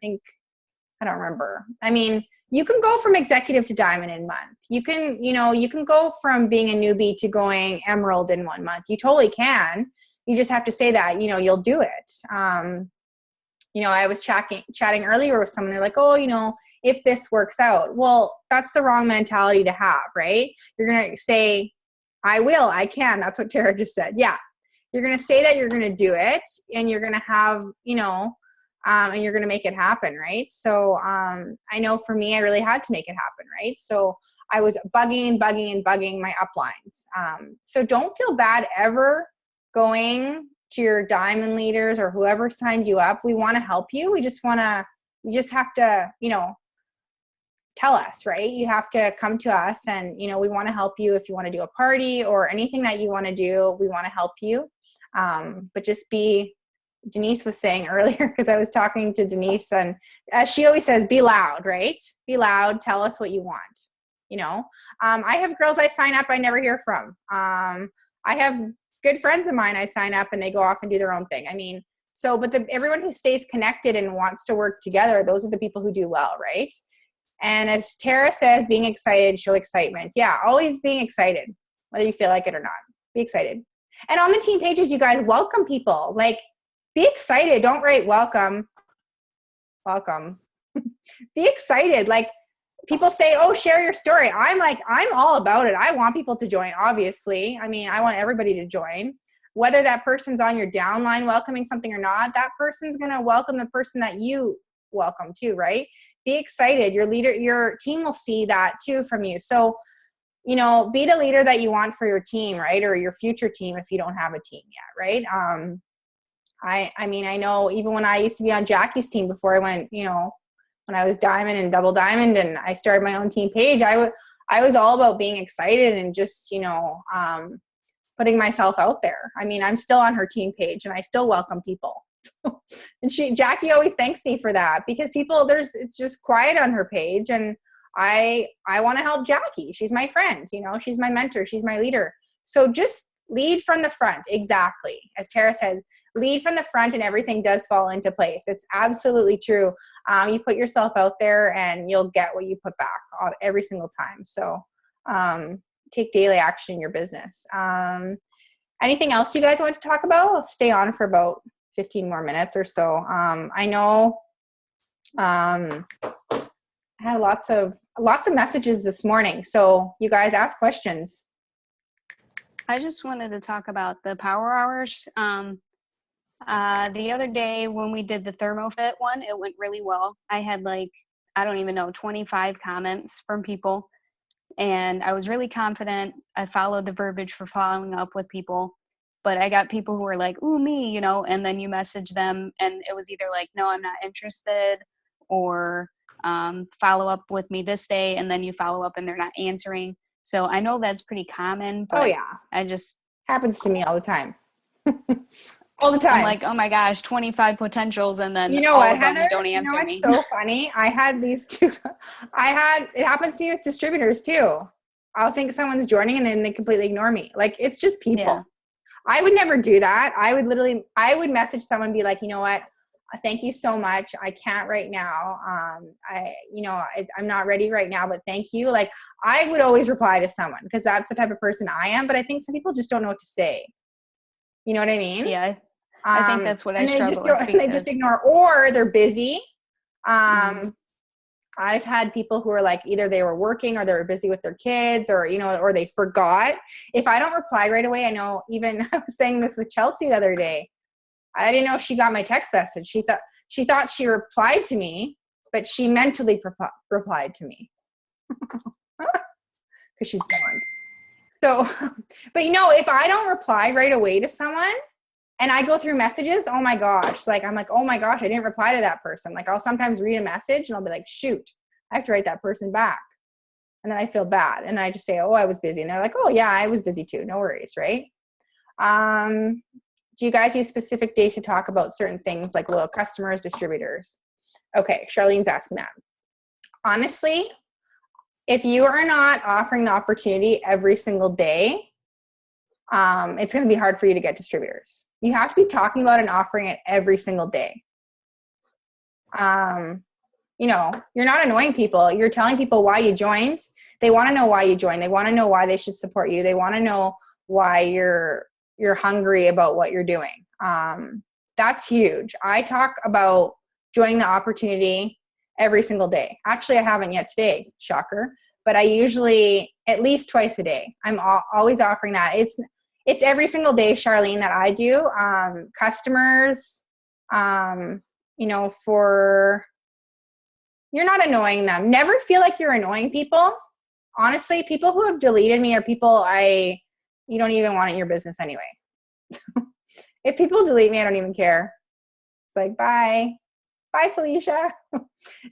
don't remember. I mean, you can go from executive to diamond in a month. You can go from being a newbie to going emerald in 1 month. You totally can. You just have to say that, you know, you'll do it. You know, I was chatting earlier with someone. They're like, oh, you know, if this works out. Well, that's the wrong mentality to have, right? You're going to say, I will, I can. That's what Tara just said. Yeah. You're going to say that you're going to do it, and you're going to have, you know, and you're going to make it happen, right? So I know for me, I really had to make it happen, right? So I was bugging my uplines. So don't feel bad ever going to your diamond leaders or whoever signed you up. We want to help you. You just have to, you know, tell us, right? You have to come to us, and, you know, we want to help you. If you want to do a party or anything that you want to do, we want to help you. But just Denise was saying earlier, because I was talking to Denise, and as she always says, be loud, right? Be loud. Tell us what you want. you know. I have girls I sign up I never hear from. I have good friends of mine I sign up and they go off and do their own thing. I mean, so, but everyone who stays connected and wants to work together, those are the people who do well, right? And as Tara says, being excited, show excitement. Yeah, always being excited, whether you feel like it or not. Be excited. And on the team pages, you guys welcome people. Like, be excited. Don't write welcome. Welcome. Be excited. Like, people say, oh, share your story. I'm all about it. I want people to join, obviously. I mean, I want everybody to join. Whether that person's on your downline welcoming something or not, that person's going to welcome the person that you welcome too, right? Be excited. Your leader, your team will see that too from you. So, you know, be the leader that you want for your team, right? Or your future team if you don't have a team yet, right? I mean, I know even when I used to be on Jackie's team before I went, you know, when I was diamond and double diamond and I started my own team page, I was all about being excited and just, you know, putting myself out there. I mean, I'm still on her team page and I still welcome people. And Jackie always thanks me for that because people, it's just quiet on her page and I want to help Jackie. She's my friend, you know, she's my mentor, she's my leader. So just lead from the front. Exactly. As Tara said, lead from the front and everything does fall into place. It's absolutely true. You put yourself out there and you'll get what you put back every single time. So take daily action in your business. Anything else you guys want to talk about? I'll stay on for about 15 more minutes or so. I know I had lots of messages this morning. So you guys ask questions. I just wanted to talk about the power hours. The other day when we did the ThermoFit one, it went really well. I had like, I don't even know, 25 comments from people. And I was really confident. I followed the verbiage for following up with people. But I got people who were like, ooh, me, you know, and then you message them and it was either like, no, I'm not interested, or follow up with me this day, and then you follow up and they're not answering. So I know that's pretty common. But oh, yeah. I just... happens to me all the time. All the time. I'm like, oh my gosh, 25 potentials, and then you know all what, of them Heather? don't answer you know me. So funny. I had these two. It happens to me with distributors too. I'll think someone's joining and then they completely ignore me. Like, it's just people. Yeah. I would never do that. I would message someone and be like, you know what? Thank you so much. I can't right now. I'm not ready right now, but thank you. Like, I would always reply to someone because that's the type of person I am. But I think some people just don't know what to say. You know what I mean? Yeah. I think that's what I struggle with. They just ignore, or they're busy. I've had people who are like, either they were working or they were busy with their kids, or, you know, or they forgot. If I don't reply right away, I know, even I was saying this with Chelsea the other day. I didn't know if she got my text message. She thought she replied to me, but she mentally replied to me because she's blonde. So, but you know, if I don't reply right away to someone and I go through messages, oh my gosh, like, I'm like, oh my gosh, I didn't reply to that person. Like, I'll sometimes read a message and I'll be like, shoot, I have to write that person back. And then I feel bad. And then I just say, oh, I was busy. And they're like, oh yeah, I was busy too. No worries. Right. Do you guys use specific days to talk about certain things like loyal customers, distributors? Okay. Charlene's asking that. Honestly, if you are not offering the opportunity every single day, it's going to be hard for you to get distributors. You have to be talking about and offering it every single day. You know, you're not annoying people. You're telling people why you joined. They want to know why you joined. They want to know why they should support you. They want to know why you're hungry about what you're doing. That's huge. I talk about joining the opportunity every single day. Actually, I haven't yet today, shocker. But I usually, at least twice a day, I'm always offering that. It's every single day, Charlene, that I do. Customers, you know, you're not annoying them. Never feel like you're annoying people. Honestly, people who have deleted me are people you don't even want in your business anyway. If people delete me, I don't even care. It's like, bye. Bye, Felicia.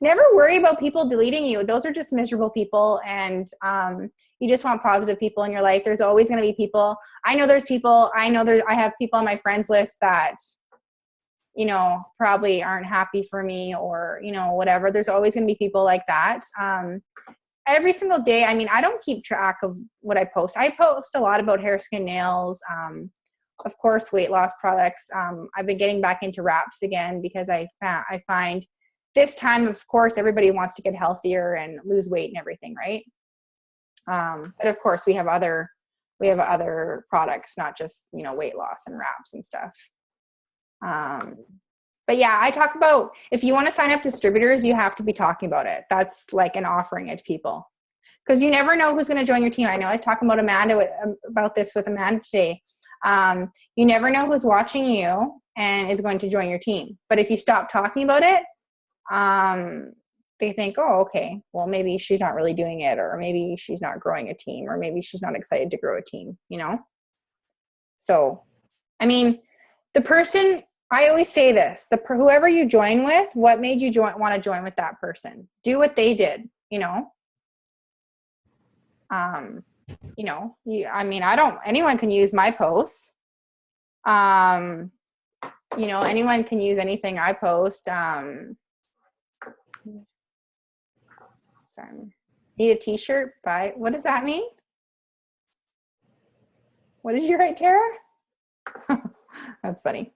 Never worry about people deleting you. Those are just miserable people. And you just want positive people in your life. There's always going to be people. I have people on my friends list that, you know, probably aren't happy for me or, you know, whatever. There's always going to be people like that. every single day, I mean, I don't keep track of what I post. I post a lot about hair, skin, nails, of course, weight loss products. I've been getting back into wraps again because I find this time, of course, everybody wants to get healthier and lose weight and everything, right? But of course, we have other products, not just, you know, weight loss and wraps and stuff. But yeah, I talk about, if you want to sign up distributors, you have to be talking about it. That's like an offering it to people, because you never know who's going to join your team. I know I was talking about about this with Amanda today. You never know who's watching you and is going to join your team. But if you stop talking about it, they think, oh, okay, well, maybe she's not really doing it, or maybe she's not growing a team, or maybe she's not excited to grow a team, you know? So, I mean, I always say this, whoever you join with, what made you want to join with that person? Do what they did, you know? You know, anyone can use my posts. You know, anyone can use anything I post. Sorry. Need a t-shirt? What does that mean? What did you write, Tara? That's funny.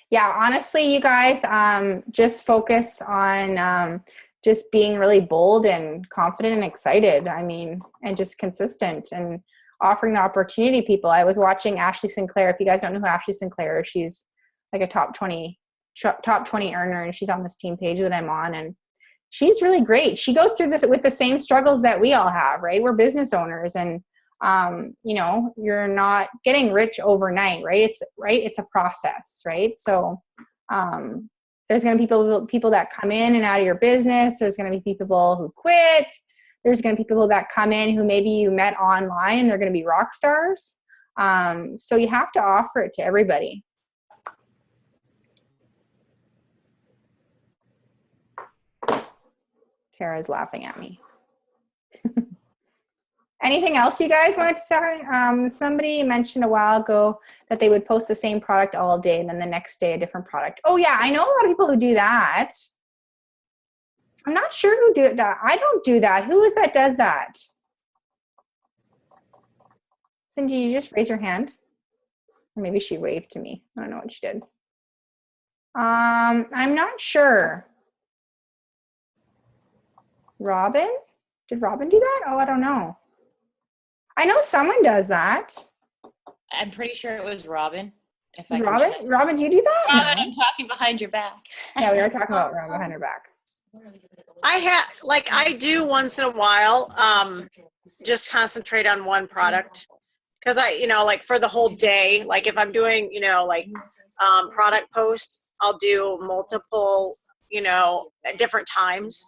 Yeah, honestly, you guys, just focus on just being really bold and confident and excited. I mean, and just consistent and offering the opportunity to people. I was watching Ashley Sinclair. If you guys don't know who Ashley Sinclair is, she's like a top 20 earner, and she's on this team page that I'm on, and she's really great. She goes through this with the same struggles that we all have, right? We're business owners, and you know, you're not getting rich overnight, right? It's a process, right? So there's going to be people that come in and out of your business. There's going to be people who quit. There's going to be people that come in who maybe you met online and they're going to be rock stars. So you have to offer it to everybody. Tara's laughing at me. Anything else you guys wanted to talk? Somebody mentioned a while ago that they would post the same product all day and then the next day a different product. Oh yeah, I know a lot of people who do that. I'm not sure who do that. I don't do that. Who is that does that? Cindy, you just raise your hand? Or maybe she waved to me. I don't know what she did. I'm not sure. Robin? Did Robin do that? Oh, I don't know. I know someone does that. I'm pretty sure it was Robin. Robin, do you do that? Robin, no. I'm talking behind your back. Yeah, we were talking about Robin behind her back. I do once in a while, just concentrate on one product. Because like for the whole day, like if I'm doing, product posts, I'll do multiple, at different times,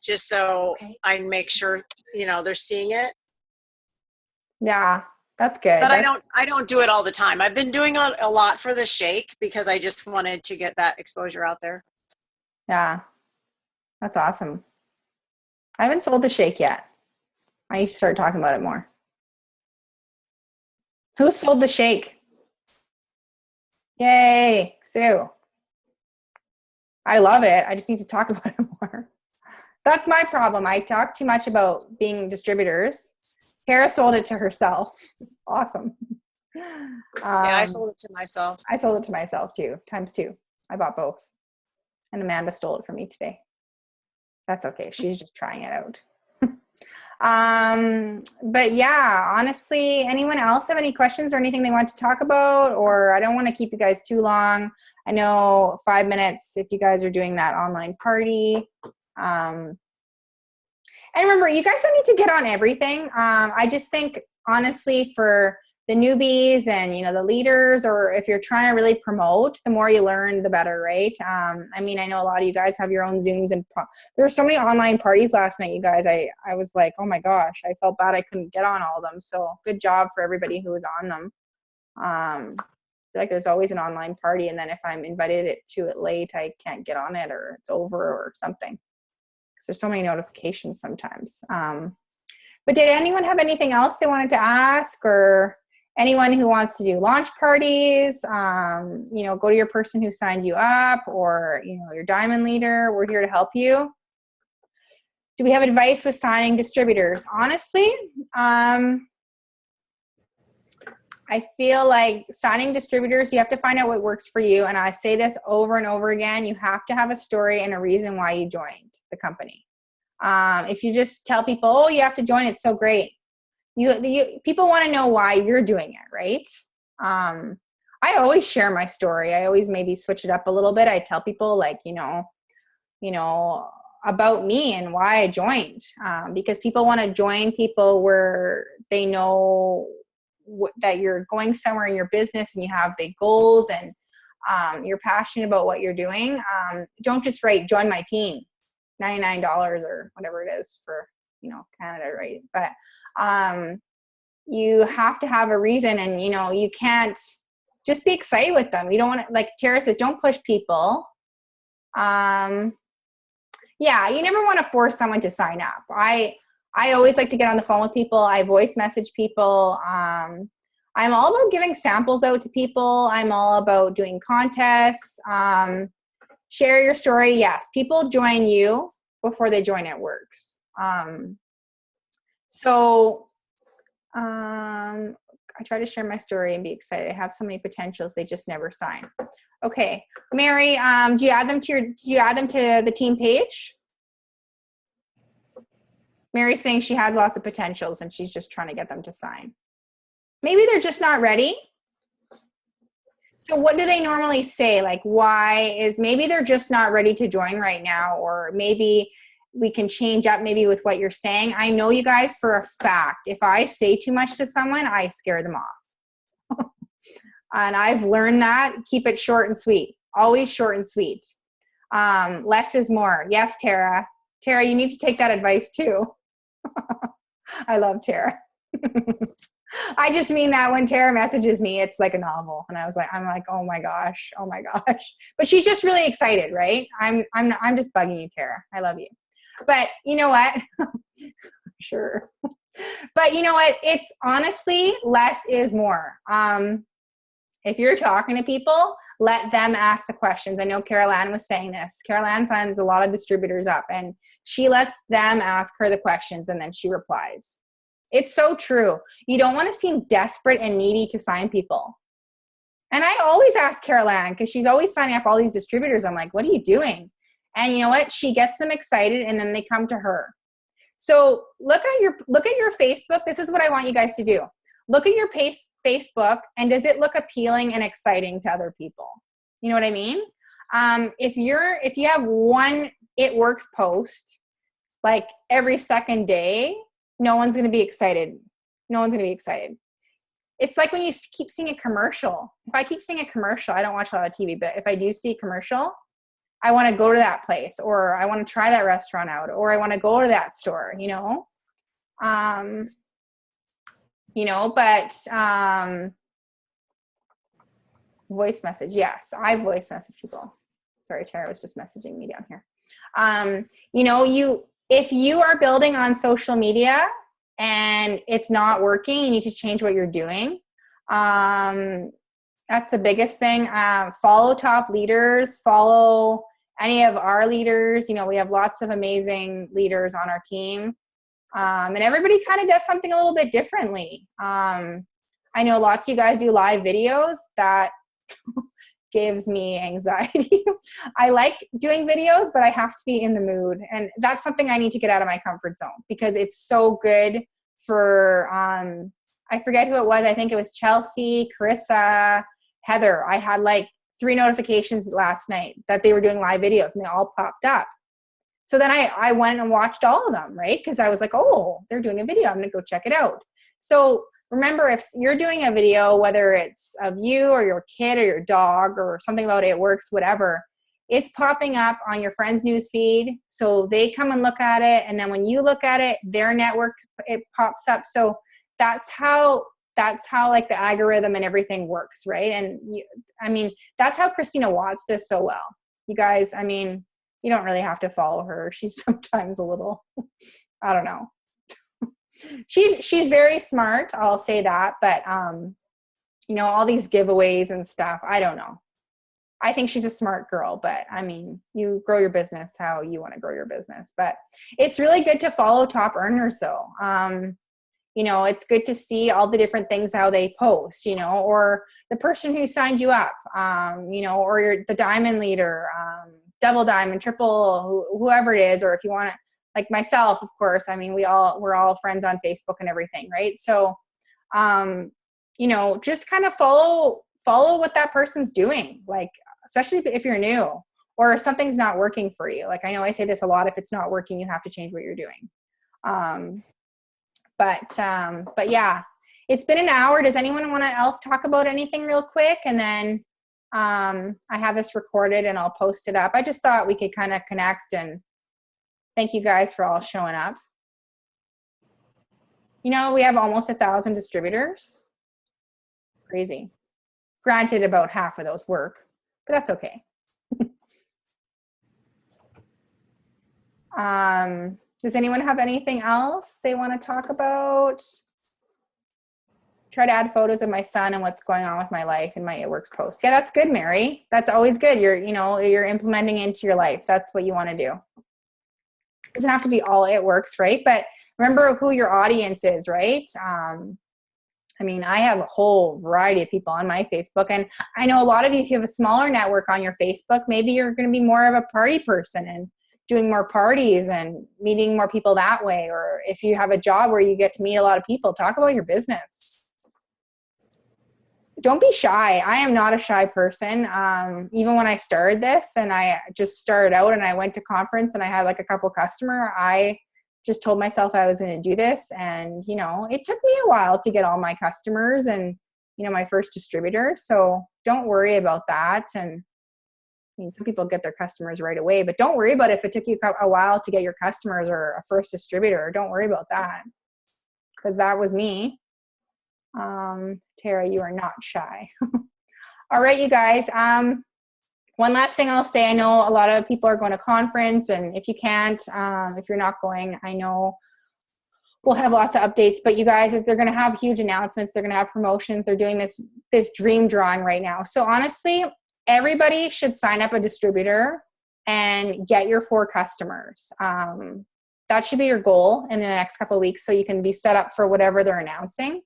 just so I make sure, they're seeing it. Yeah, that's good. But I don't do it all the time. I've been doing a lot for the shake because I just wanted to get that exposure out there. Yeah, that's awesome. I haven't sold the shake yet. I need to start talking about it more. Who sold the shake? Yay, Sue. I love it. I just need to talk about it more. That's my problem. I talk too much about being distributors. Kara sold it to herself. Awesome. Yeah, I sold it to myself. I sold it to myself too, ×2. I bought both. And Amanda stole it from me today. That's okay. She's just trying it out. But yeah, honestly, anyone else have any questions or anything they want to talk about? Or I don't want to keep you guys too long. I know 5 minutes if you guys are doing that online party. And remember, you guys don't need to get on everything. I just think, honestly, for the newbies and, the leaders, or if you're trying to really promote, the more you learn, the better, right? I mean, I know a lot of you guys have your own Zooms, and there were so many online parties last night, you guys. I was like, oh my gosh, I felt bad I couldn't get on all of them. So good job for everybody who was on them. I feel like there's always an online party, and then if I'm invited to it late, I can't get on it, or it's over or something. There's so many notifications sometimes. But did anyone have anything else they wanted to ask, or anyone who wants to do launch parties, go to your person who signed you up, or, your diamond leader, we're here to help you. Do we have advice with signing distributors? Honestly, I feel like signing distributors, you have to find out what works for you. And I say this over and over again, you have to have a story and a reason why you joined the company. If you just tell people, oh, you have to join, it's so great. People want to know why you're doing it, right? I always share my story. I always maybe switch it up a little bit. I tell people like, you know, about me and why I joined, because people want to join people where they know that you're going somewhere in your business and you have big goals and you're passionate about what you're doing. Don't just write join my team, $99 or whatever it is for, you know, Canada, right? But you have to have a reason, and you know, you can't just be excited with them. You don't want to, like Tara says, don't push people. Yeah, you never want to force someone to sign up. I always like to get on the phone with people. I voice message people. I'm all about giving samples out to people. I'm all about doing contests. Share your story. Yes, people join you before they join It Works. I try to share my story and be excited. I have so many potentials. They just never sign. Okay, Mary, do you add them to the team page? Mary's saying she has lots of potentials and she's just trying to get them to sign. Maybe they're just not ready. So what do they normally say? Like, maybe they're just not ready to join right now, or maybe we can change up maybe with what you're saying. I know you guys for a fact, if I say too much to someone, I scare them off. And I've learned that. Keep it short and sweet. Always short and sweet. Less is more. Yes, Tara. Tara, you need to take that advice too. I love Tara. I just mean that when Tara messages me, it's like a novel. And I'm like, oh my gosh. But she's just really excited, right? I'm just bugging you, Tara. I love you. But you know what? Sure. But you know what? It's honestly, less is more. If you're talking to people, let them ask the questions. I know Carol Ann was saying this. Carol Ann signs a lot of distributors up and she lets them ask her the questions and then she replies. It's so true. You don't want to seem desperate and needy to sign people. And I always ask Carol Ann, because she's always signing up all these distributors. I'm like, what are you doing? And you know what? She gets them excited and then they come to her. So look at your Facebook. This is what I want you guys to do. Look at your Facebook, and does it look appealing and exciting to other people? You know what I mean? If you have one It Works post like every second day, no one's going to be excited. No one's going to be excited. It's like when you keep seeing a commercial. If I keep seeing a commercial, I don't watch a lot of TV, but if I do see a commercial, I want to go to that place, or I want to try that restaurant out, or I want to go to that store, you know? But voice message. Yes, I voice message people. Sorry, Tara was just messaging me down here. If you are building on social media and it's not working, you need to change what you're doing. That's the biggest thing. Follow top leaders, follow any of our leaders. You know, we have lots of amazing leaders on our team. And everybody kind of does something a little bit differently. I know lots of you guys do live videos. That gives me anxiety. I like doing videos, but I have to be in the mood. And that's something I need to get out of my comfort zone, because it's so good for, I forget who it was. I think it was Chelsea, Carissa, Heather. I had like 3 notifications last night that they were doing live videos and they all popped up. So then I went and watched all of them, right? Because I was like, oh, they're doing a video. I'm going to go check it out. So remember, if you're doing a video, whether it's of you or your kid or your dog or something about It Works, whatever, it's popping up on your friend's news feed. So they come and look at it. And then when you look at it, their network, it pops up. So that's how like the algorithm and everything works, right? And that's how Christina Watts does so well. You guys, you don't really have to follow her. She's sometimes a little, I don't know. She's very smart, I'll say that. But, all these giveaways and stuff, I don't know. I think she's a smart girl, but I mean, you grow your business how you want to grow your business. But it's really good to follow top earners though. You know, it's good to see all the different things, how they post, you know, or the person who signed you up, you know, or the diamond leader, double diamond, triple, whoever it is, or if you want to, like myself, of course, I mean, we're all friends on Facebook and everything, right? So, you know, just kind of follow what that person's doing, like, especially if you're new or if something's not working for you. Like, I know I say this a lot, if it's not working, you have to change what you're doing. But yeah, it's been an hour. Does anyone want to else talk about anything real quick? And then I have this recorded and I'll post it up. I just thought we could kind of connect, and thank you guys for all showing up. You know, we have almost 1,000 distributors. Crazy. Granted, about half of those work, but that's okay. Does anyone have anything else they want to talk about? Try to add photos of my son and what's going on with my life in my It Works post. Yeah, that's good, Mary. That's always good. You're implementing into your life. That's what you want to do. It doesn't have to be all It Works, right? But remember who your audience is, right? I mean, I have a whole variety of people on my Facebook, and I know a lot of you, if you have a smaller network on your Facebook, maybe you're going to be more of a party person and doing more parties and meeting more people that way. Or if you have a job where you get to meet a lot of people, talk about your business. Don't be shy. I am not a shy person. Even when I started this and I just started out and I went to conference and I had like a couple customer, I just told myself I was going to do this. And, you know, it took me a while to get all my customers and, you know, my first distributors. So don't worry about that. And I mean, some people get their customers right away, but don't worry about if it took you a while to get your customers or a first distributor. Don't worry about that, because that was me. Tara, you are not shy. All right, you guys. One last thing I'll say, I know a lot of people are going to conference, and if you can't, if you're not going, I know we'll have lots of updates, but you guys, they're going to have huge announcements. They're going to have promotions. They're doing this dream drawing right now. So honestly, everybody should sign up a distributor and get your 4 customers. That should be your goal in the next couple of weeks, so you can be set up for whatever they're announcing.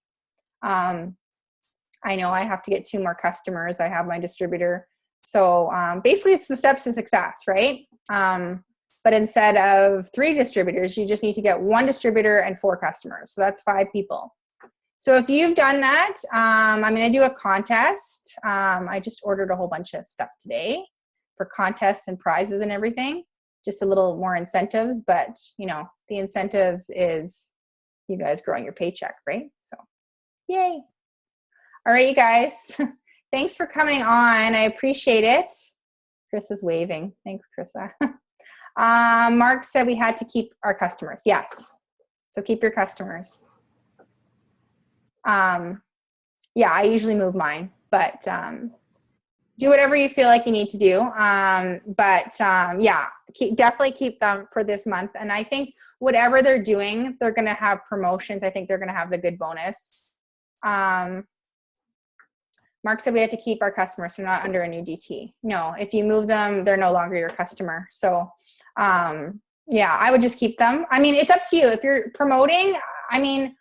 I know I have to get 2 more customers. I have my distributor. So basically it's the steps to success, right? But instead of 3 distributors, you just need to get 1 distributor and 4 customers. So that's 5 people. So if you've done that, I'm going to do a contest. I just ordered a whole bunch of stuff today for contests and prizes and everything. Just a little more incentives, but you know, the incentives is you guys growing your paycheck, right? So yay. All right, you guys. Thanks for coming on. I appreciate it. Chris is waving. Thanks, Chrissa. Mark said we had to keep our customers. Yes. So keep your customers. Yeah, I usually move mine, but do whatever you feel like you need to do. Yeah, definitely keep them for this month. And I think whatever they're doing, they're going to have promotions. I think they're going to have the good bonus. Mark said we had to keep our customers, so not under a new DT. No, if you move them, they're no longer your customer. So yeah, I would just keep them. I mean, it's up to you. If you're promoting, I mean,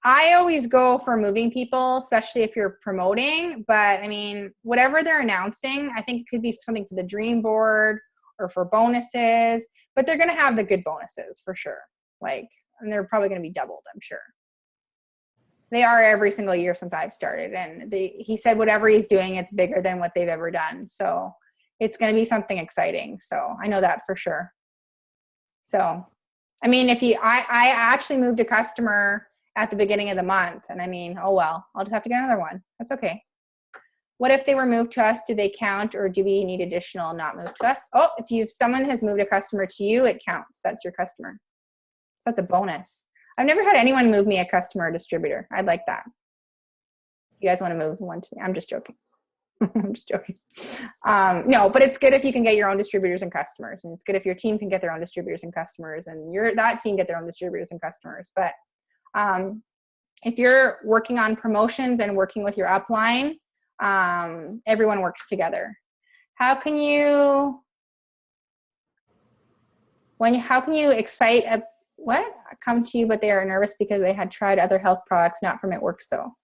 I always go for moving people, especially if you're promoting. But I mean, whatever they're announcing, I think it could be something for the dream board or for bonuses, but they're going to have the good bonuses for sure. Like, and they're probably going to be doubled, I'm sure. They are every single year since I've started. And he said whatever he's doing, it's bigger than what they've ever done. So it's going to be something exciting. So I know that for sure. So, I mean, I actually moved a customer at the beginning of the month. And I mean, oh, well, I'll just have to get another one. That's okay. What if they were moved to us? Do they count, or do we need additional not moved to us? Oh, if someone has moved a customer to you, it counts. That's your customer. So that's a bonus. I've never had anyone move me a customer or distributor. I'd like that. You guys want to move one to me? I'm just joking. I'm just joking. No, but it's good if you can get your own distributors and customers. And it's good if your team can get their own distributors and customers, and that team get their own distributors and customers. But if you're working on promotions and working with your upline, everyone works together. How can you excite a what? Come to you, but they are nervous because they had tried other health products, not from It Works though.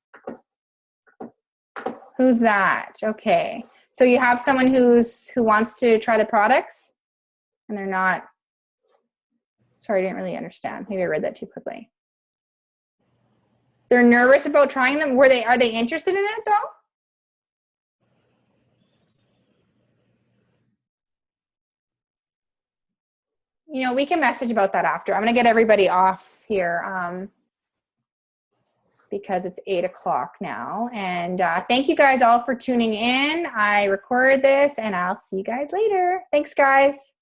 Who's that? Okay. So you have someone who wants to try the products and they're not, sorry, I didn't really understand. Maybe I read that too quickly. They're nervous about trying them. Are they interested in it though? You know, we can message about that after. I'm going to get everybody off here because it's 8 o'clock now. And thank you guys all for tuning in. I recorded this and I'll see you guys later. Thanks, guys.